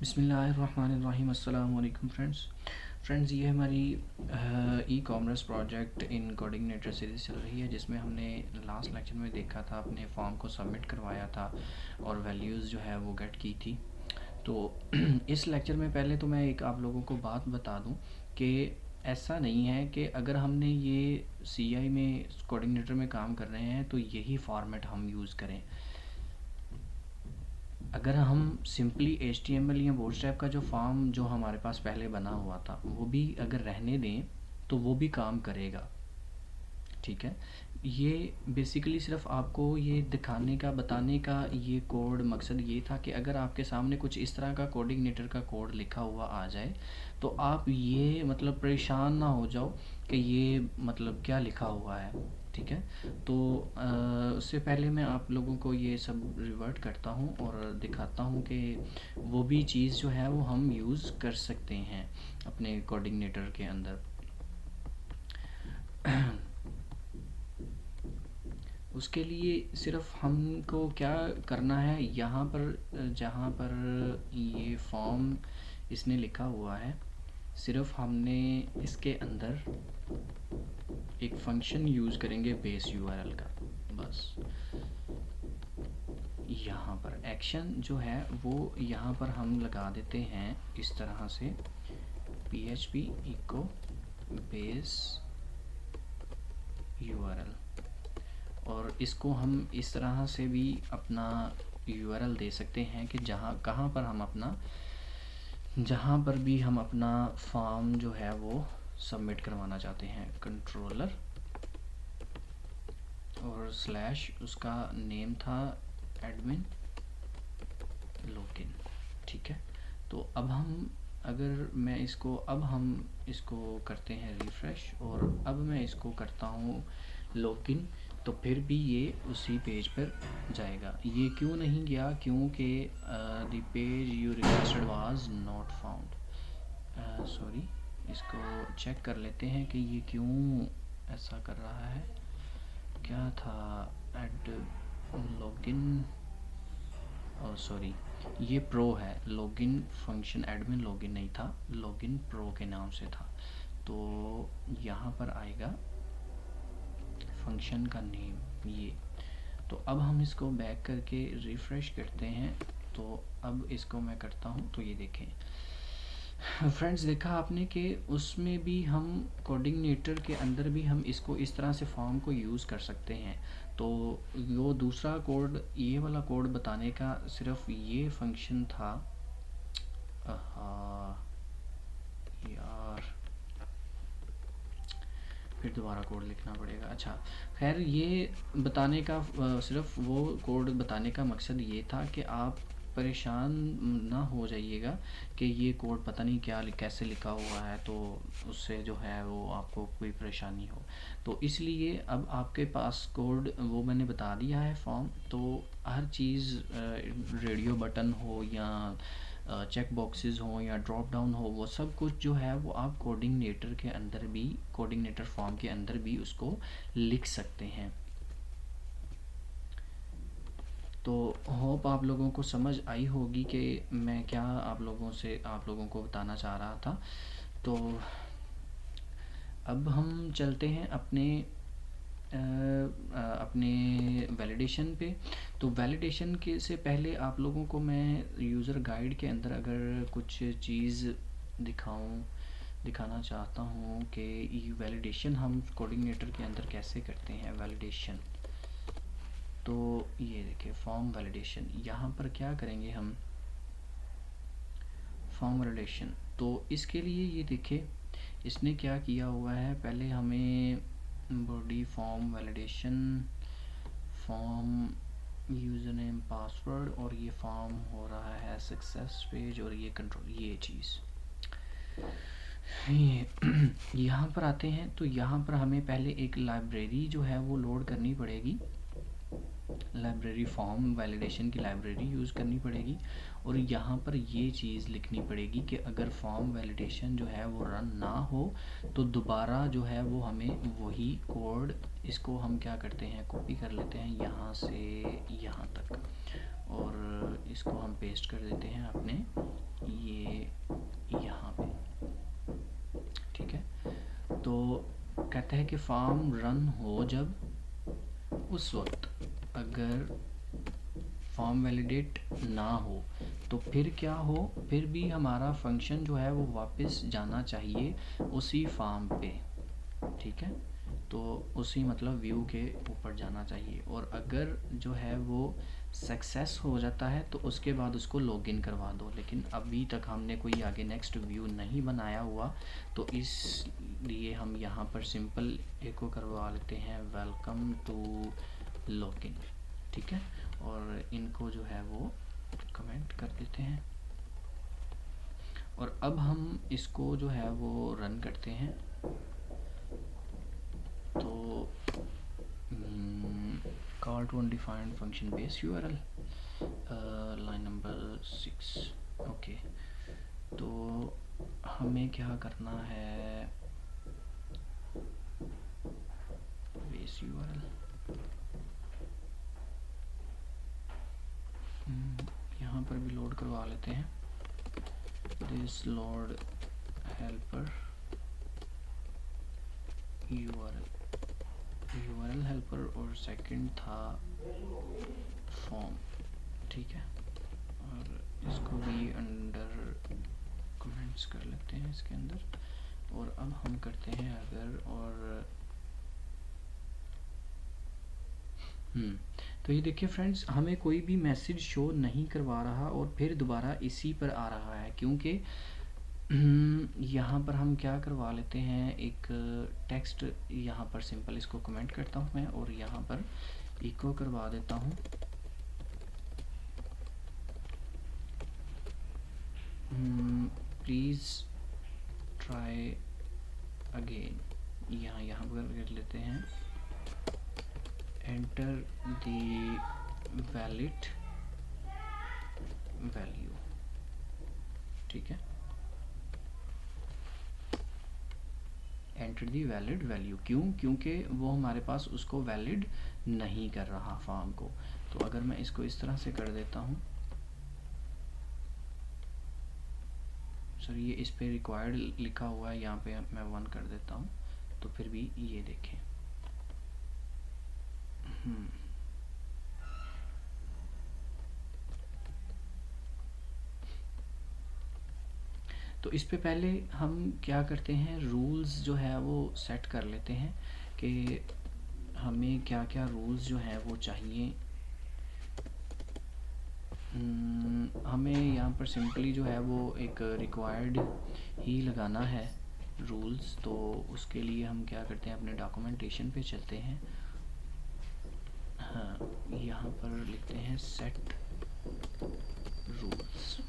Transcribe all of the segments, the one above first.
बिस्मिल्लाहिर्रहमानिर्रहीम। अस्सलाम वालेकुम फ्रेंड्स, ये हमारी e commerce project in coordinator series चल रही है, जिसमें हमने लास्ट लेक्चर में देखा था, अपने फॉर्म को सबमिट करवाया था और वैल्यूज़ जो है वो गेट की थी। तो इस लेक्चर में पहले तो मैं एक आप लोगों को बात बता दूं कि ऐसा नहीं है कि अगर हमने ये सीआई में कोऑर्डिनेटर में काम कर रहे हैं तो यही फॉर्मेट हम यूज़ करें। अगर हम सिंपली HTML या बूटस्ट्रैप का जो फॉर्म जो हमारे पास पहले बना हुआ था वो भी अगर रहने दें तो वो भी काम करेगा, ठीक है। ये बेसिकली सिर्फ आपको ये दिखाने का, बताने का ये कोड मकसद ये था कि अगर आपके सामने कुछ इस तरह का कोऑर्डिनेटर का कोड लिखा हुआ आ जाए तो आप ये मतलब परेशान ना हो जाओ कि ये मतलब क्या लिखा हुआ है, ठीक है। तो उससे पहले मैं आप लोगों को ये सब रिवर्ट करता हूँ और दिखाता हूँ कि वो भी चीज़ जो है वो हम यूज़ कर सकते हैं अपने कोऑर्डिनेटर के अंदर। उसके लिए सिर्फ हमको क्या करना है, यहाँ पर जहाँ पर ये फॉर्म इसने लिखा हुआ है, सिर्फ हमने इसके अंदर एक फंक्शन यूज़ करेंगे बेस यूआरएल का, बस। यहाँ पर एक्शन जो है वो यहाँ पर हम लगा देते हैं इस तरह से, PHP इको बेस यूआरएल, और इसको हम इस तरह से भी अपना यूआरएल दे सकते हैं कि कहाँ पर भी हम अपना फॉर्म जो है वो सबमिट करवाना चाहते हैं, कंट्रोलर और स्लैश उसका नेम था एडमिन लॉगिन, ठीक है। तो अब हम इसको करते हैं रिफ़्रेश और अब मैं इसको करता हूँ लॉगिन, तो फिर भी ये उसी पेज पर जाएगा। ये क्यों नहीं गया? क्योंकि the page you requested was not found. Sorry, इसको चेक कर लेते हैं कि ये क्यों ऐसा कर रहा है। क्या था? एड लॉगिन, सॉरी, ये प्रो है, लॉगिन फंक्शन एडमिन लॉगिन नहीं था, लॉगिन प्रो के नाम से था। तो यहाँ पर आएगा फंक्शन का नेम ये। तो अब हम इसको बैक करके रिफ़्रेश करते हैं, तो अब इसको मैं करता हूँ तो ये देखें फ्रेंड्स, देखा आपने कि उसमें भी हम कोऑर्डिनेटर के अंदर भी हम इसको इस तरह से फॉर्म को यूज़ कर सकते हैं। तो वो दूसरा कोड, ये वाला कोड बताने का सिर्फ ये फंक्शन था। यार, फिर दोबारा कोड लिखना पड़ेगा। अच्छा, खैर, ये बताने का सिर्फ वो कोड बताने का मकसद ये था कि आप परेशान ना हो जाइएगा कि ये कोड पता नहीं क्या कैसे लिखा हुआ है, तो उससे जो है वो आपको कोई परेशानी हो। तो इसलिए अब आपके पास कोड वो मैंने बता दिया है फॉर्म। तो हर चीज़, रेडियो बटन हो या चेक बॉक्सेस हो या ड्रॉप डाउन हो, वो सब कुछ जो है वो आप कोऑर्डिनेटर के अंदर भी, कोऑर्डिनेटर फॉर्म के अंदर भी उसको लिख सकते हैं। तो होप आप लोगों को समझ आई होगी कि मैं क्या आप लोगों को बताना चाह रहा था। तो अब हम चलते हैं अपने वैलिडेशन पे। तो वैलिडेशन के से पहले आप लोगों को मैं यूज़र गाइड के अंदर अगर कुछ चीज़ दिखाना चाहता हूँ कि वैलिडेशन हम कोऑर्डिनेटर के अंदर कैसे करते हैं वैलिडेशन। तो ये देखिए फॉर्म वैलिडेशन, यहाँ पर क्या करेंगे हम, फॉर्म वैलिडेशन। तो इसके लिए ये देखिए इसने क्या किया हुआ है, पहले हमें body form validation, form user name password, और ये फॉर्म हो रहा है सक्सेस पेज, और ये कंट्रोल, ये चीज़ ये यहाँ पर आते हैं। तो यहाँ पर हमें पहले एक लाइब्रेरी जो है वो लोड करनी पड़ेगी, लाइब्रेरी फॉर्म वैलिडेशन की लाइब्रेरी यूज़ करनी पड़ेगी, और यहाँ पर ये चीज़ लिखनी पड़ेगी कि अगर फॉर्म वैलिडेशन जो है वो रन ना हो तो दोबारा जो है वो हमें वही कोड, इसको हम क्या करते हैं, कॉपी कर लेते हैं यहाँ से यहाँ तक, और इसको हम पेस्ट कर देते हैं अपने तो कहते हैं कि फॉर्म रन हो जब उस वक्त अगर फॉर्म वैलिडेट ना हो तो फिर क्या हो, फिर भी हमारा फंक्शन जो है वो वापस जाना चाहिए उसी फॉर्म पे, ठीक है। तो उसी मतलब व्यू के ऊपर जाना चाहिए, और अगर जो है वो सक्सेस हो जाता है तो उसके बाद उसको लॉगिन करवा दो। लेकिन अभी तक हमने कोई आगे नेक्स्ट व्यू नहीं बनाया हुआ, तो इसलिए हम यहाँ पर सिंपल एको करवा लेते हैं वेलकम टू लॉगिन, ठीक है। और इनको जो है वो कमेंट कर देते हैं, और अब हम इसको जो है वो रन करते हैं। तो call to undefined function base URL line number 6, okay. तो हमें क्या करना है, बेस URL यहाँ पर भी लोड करवा लेते हैं, this load helper URL helper, और सेकंड था फॉर्म, ठीक है। और इसको भी अंडर कमेंट्स कर लेते हैं इसके अंदर। और अब हम करते हैं अगर, और तो ये देखिए फ्रेंड्स, हमें कोई भी मैसेज शो नहीं करवा रहा और फिर दोबारा इसी पर आ रहा है, क्योंकि यहाँ पर हम क्या करवा लेते हैं, एक टेक्स्ट यहाँ पर सिंपल इसको कमेंट करता हूँ मैं, और यहाँ पर इको करवा देता हूँ प्लीज़ ट्राई अगेन। यहाँ पर कर लेते हैं एंटर द वैलिड वैल्यू, ठीक है। एंटर दी वैलिड वैल्यू, क्योंकि वो हमारे पास उसको वैलिड नहीं कर रहा फॉर्म को। तो अगर मैं इसको इस तरह से कर देता हूँ, सॉरी ये इस पे रिक्वायर्ड लिखा हुआ है, यहाँ पे मैं 1 कर देता हूँ, तो फिर भी ये देखें। तो इस पे पहले हम क्या करते हैं, रूल्स जो है वो सेट कर लेते हैं कि हमें क्या क्या रूल्स जो है वो चाहिए। हमें यहाँ पर सिंपली जो है वो एक रिक्वायर्ड ही लगाना है रूल्स। तो उसके लिए हम क्या करते हैं, अपने डॉक्यूमेंटेशन पे चलते हैं। हाँ, यहाँ पर लिखते हैं सेट रूल्स।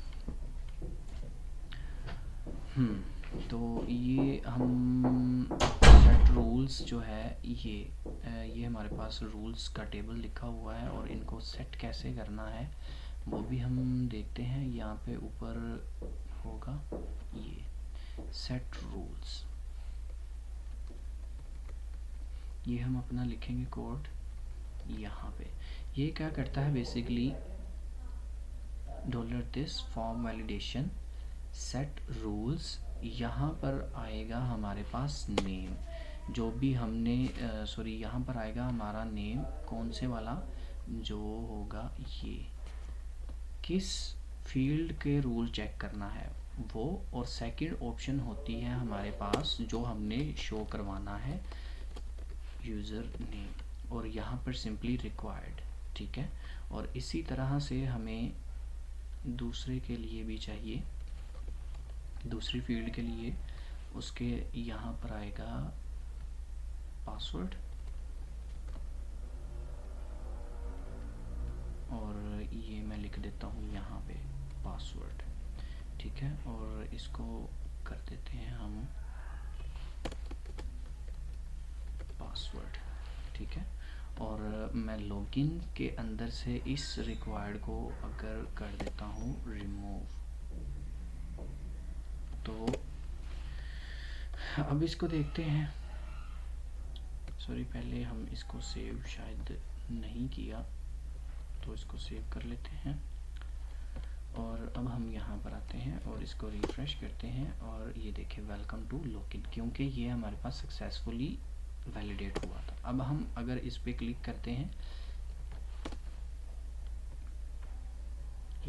तो ये हम सेट रूल्स जो है ये हमारे पास रूल्स का टेबल लिखा हुआ है, और इनको सेट कैसे करना है वो भी हम देखते हैं। यहाँ पे ऊपर होगा ये सेट रूल्स, ये हम अपना लिखेंगे कोड यहाँ पे। ये क्या करता है basically, $this form validation set rules, यहाँ पर आएगा हमारे पास नेम, जो भी हमने सॉरी यहाँ पर आएगा हमारा नेम, कौन से वाला जो होगा, ये किस फील्ड के रूल चेक करना है वो, और सेकंड ऑप्शन होती है हमारे पास जो हमने शो करवाना है यूज़र नेम, और यहाँ पर सिंपली रिक्वायर्ड, ठीक है। और इसी तरह से हमें दूसरे के लिए भी चाहिए, दूसरी फील्ड के लिए उसके यहाँ पर आएगा पासवर्ड, और ये मैं लिख देता हूँ यहाँ पे पासवर्ड, ठीक है। और इसको कर देते हैं हम पासवर्ड, ठीक है। और मैं लॉगिन के अंदर से इस रिक्वायर्ड को अगर कर देता हूँ रिमूव, तो अब इसको देखते हैं। सॉरी, पहले हम इसको सेव शायद नहीं किया, तो इसको सेव कर लेते हैं। और अब हम यहाँ पर आते हैं और इसको रिफ़्रेश करते हैं और ये देखिए वेलकम टू लॉगिन, क्योंकि ये हमारे पास सक्सेसफुली वैलिडेट हुआ था। अब हम अगर इस पे क्लिक करते हैं,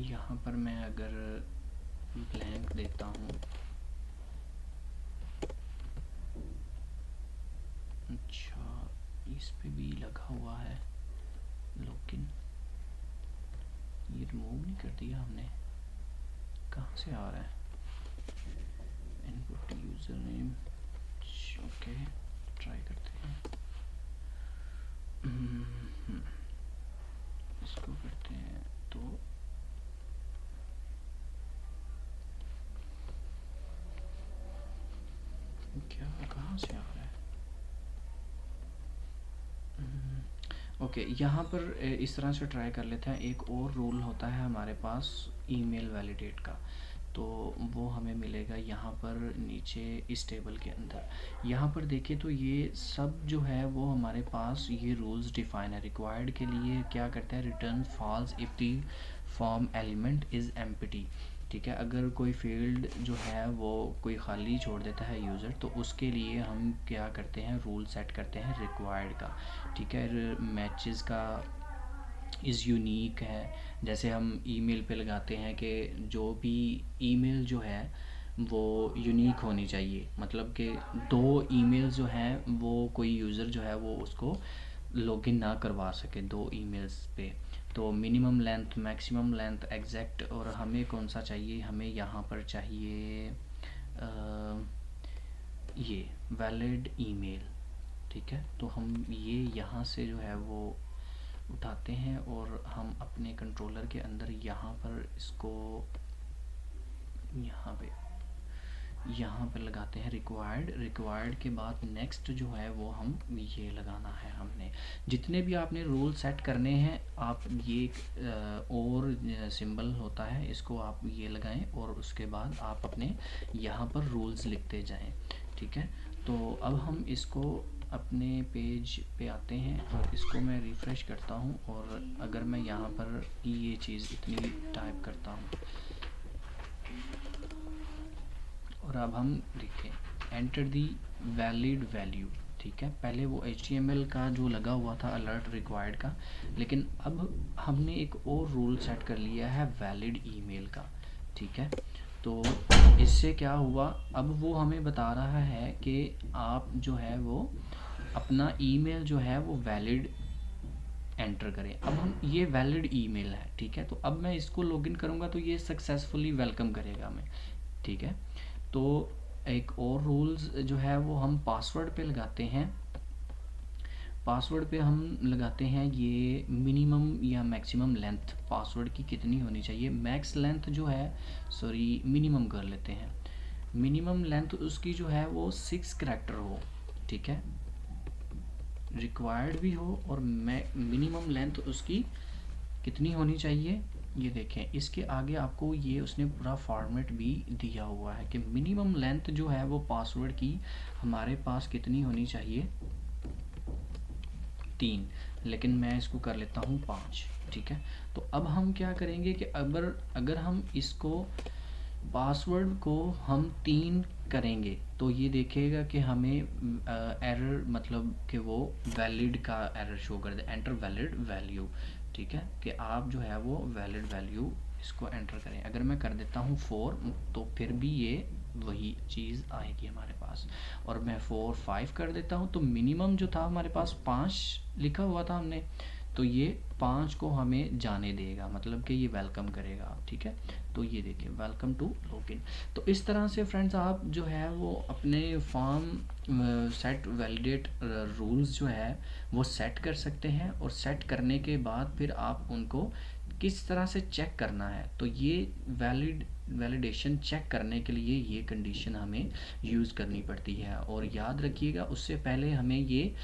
यहाँ पर मैं अगर ब्लैंक देता हूँ, अच्छा इस पे भी लगा हुआ है लॉगिन, ये रिमूव नहीं कर दिया हमने, कहाँ से आ रहा है? Input user name, okay try करते हैं। इसको करते हैं तो क्या, कहाँ से आ रहा है? ओके यहाँ पर इस तरह से ट्राई कर लेते हैं। एक और रूल होता है हमारे पास ईमेल वैलिडेट का, तो वो हमें मिलेगा यहाँ पर नीचे इस टेबल के अंदर। यहाँ पर देखें तो ये सब जो है वो हमारे पास ये रूल्स डिफाइन है। रिक्वायर्ड के लिए क्या करता है, return false if the form element is empty, ठीक है। अगर कोई फील्ड जो है वो कोई खाली छोड़ देता है यूज़र, तो उसके लिए हम क्या करते हैं, रूल सेट करते हैं रिक्वायर्ड का, ठीक है। मैचेस का इज़ यूनिक है, जैसे हम ईमेल पे लगाते हैं कि जो भी ईमेल जो है वो यूनिक होनी चाहिए, मतलब कि 2 ईमेल जो हैं वो कोई यूज़र जो है वो उसको लॉगिन ना करवा सके 2 ईमेल्स पे। तो minimum length, maximum length, exact, और हमें कौन सा चाहिए, हमें यहाँ पर चाहिए ये वैलिड ईमेल, ठीक है। तो हम ये यहाँ से जो है वो उठाते हैं और हम अपने कंट्रोलर के अंदर यहाँ पर इसको यहाँ पे लगाते हैं रिक्वायर्ड के बाद नेक्स्ट जो है वो हम ये लगाना है। हमने जितने भी आपने रूल सेट करने हैं, आप ये और सिंबल होता है, इसको आप ये लगाएं और उसके बाद आप अपने यहाँ पर रूल्स लिखते जाएं, ठीक है। तो अब हम इसको अपने पेज पे आते हैं और इसको मैं रिफ़्रेश करता हूँ, और अगर मैं यहाँ पर ये चीज़ इतनी टाइप करता हूँ और अब हम देखें एंटर दी वैलिड वैल्यू, ठीक है। पहले वो HTML का जो लगा हुआ था अलर्ट रिक्वायर्ड का, लेकिन अब हमने एक और रूल सेट कर लिया है वैलिड ईमेल का, ठीक है। तो इससे क्या हुआ, अब वो हमें बता रहा है कि आप जो है वो अपना ईमेल जो है वो वैलिड एंटर करें। अब हम ये वैलिड ईमेल है, ठीक है। तो अब मैं इसको लॉगिन करूँगा तो ये सक्सेसफुली वेलकम करेगा हमें, ठीक है। तो एक और रूल्स जो है वो हम पासवर्ड पे लगाते हैं। पासवर्ड पे हम लगाते हैं ये मिनिमम या मैक्सिमम लेंथ पासवर्ड की कितनी होनी चाहिए। मैक्स लेंथ जो है, सॉरी मिनिमम कर लेते हैं। मिनिमम लेंथ उसकी जो है वो 6 कैरेक्टर हो, ठीक है। रिक्वायर्ड भी हो और मिनिमम लेंथ उसकी कितनी होनी चाहिए, ये देखें इसके आगे आपको ये उसने पूरा फॉर्मेट भी दिया हुआ है कि मिनिमम लेंथ जो है वो पासवर्ड की हमारे पास कितनी होनी चाहिए, 3, लेकिन मैं इसको कर लेता हूँ 5, ठीक है। तो अब हम क्या करेंगे कि अगर हम इसको पासवर्ड को हम 3 करेंगे तो ये देखेगा कि हमें एरर, मतलब कि वो वैलिड का एरर शो कर दे, एंटर वैलिड वैल्यू, ठीक है। कि आप जो है वो वैलिड वैल्यू इसको एंटर करें। अगर मैं कर देता हूँ 4 तो फिर भी ये वही चीज़ आएगी हमारे पास, और मैं 4, 5 कर देता हूँ तो मिनिमम जो था हमारे पास 5 लिखा हुआ था हमने, तो ये 5 को हमें जाने देगा, मतलब कि ये वेलकम करेगा, ठीक है। तो ये देखिए वेलकम टू लॉगिन। तो इस तरह से फ्रेंड्स आप जो है वो अपने फॉर्म सेट वैलिडेट रूल्स जो है वो सेट कर सकते हैं, और सेट करने के बाद फिर आप उनको किस तरह से चेक करना है, तो ये वैलिडेशन चेक करने के लिए ये कंडीशन हमें यूज़ करनी पड़ती है। और याद रखिएगा उससे पहले हमें ये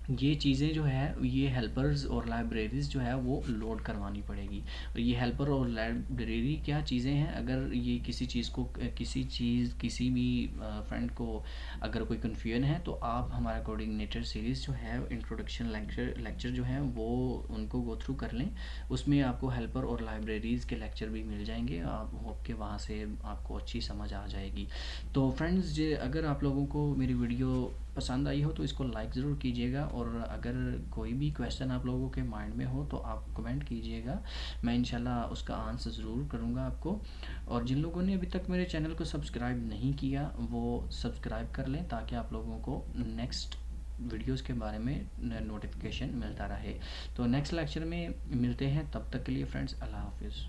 ये चीज़ें जो है, ये हेल्पर्स और लाइब्रेरीज़ जो है वो लोड करवानी पड़ेगी। और ये हेल्पर और लाइब्रेरी क्या चीज़ें हैं, अगर ये किसी चीज़ को किसी भी फ्रेंड को अगर कोई कन्फ्यूजन है, तो आप हमारा कोऑर्डिनेटर सीरीज़ जो है, इंट्रोडक्शन लेक्चर जो है वो उनको गो थ्रू कर लें। उसमें आपको हेल्पर और लाइब्रेरीज़ के लेक्चर भी मिल जाएंगे, आप होप के वहाँ से आपको अच्छी समझ आ जाएगी। तो फ्रेंड्स, जे अगर आप लोगों को मेरी वीडियो पसंद आई हो तो इसको लाइक ज़रूर कीजिएगा, और अगर कोई भी क्वेश्चन आप लोगों के माइंड में हो तो आप कमेंट कीजिएगा, मैं इंशाल्लाह उसका आंसर ज़रूर करूँगा आपको। और जिन लोगों ने अभी तक मेरे चैनल को सब्सक्राइब नहीं किया वो सब्सक्राइब कर लें, ताकि आप लोगों को नेक्स्ट वीडियोस के बारे में नोटिफिकेशन मिलता रहे। तो नेक्स्ट लेक्चर में मिलते हैं, तब तक के लिए फ्रेंड्स, अल्लाह हाफिज़।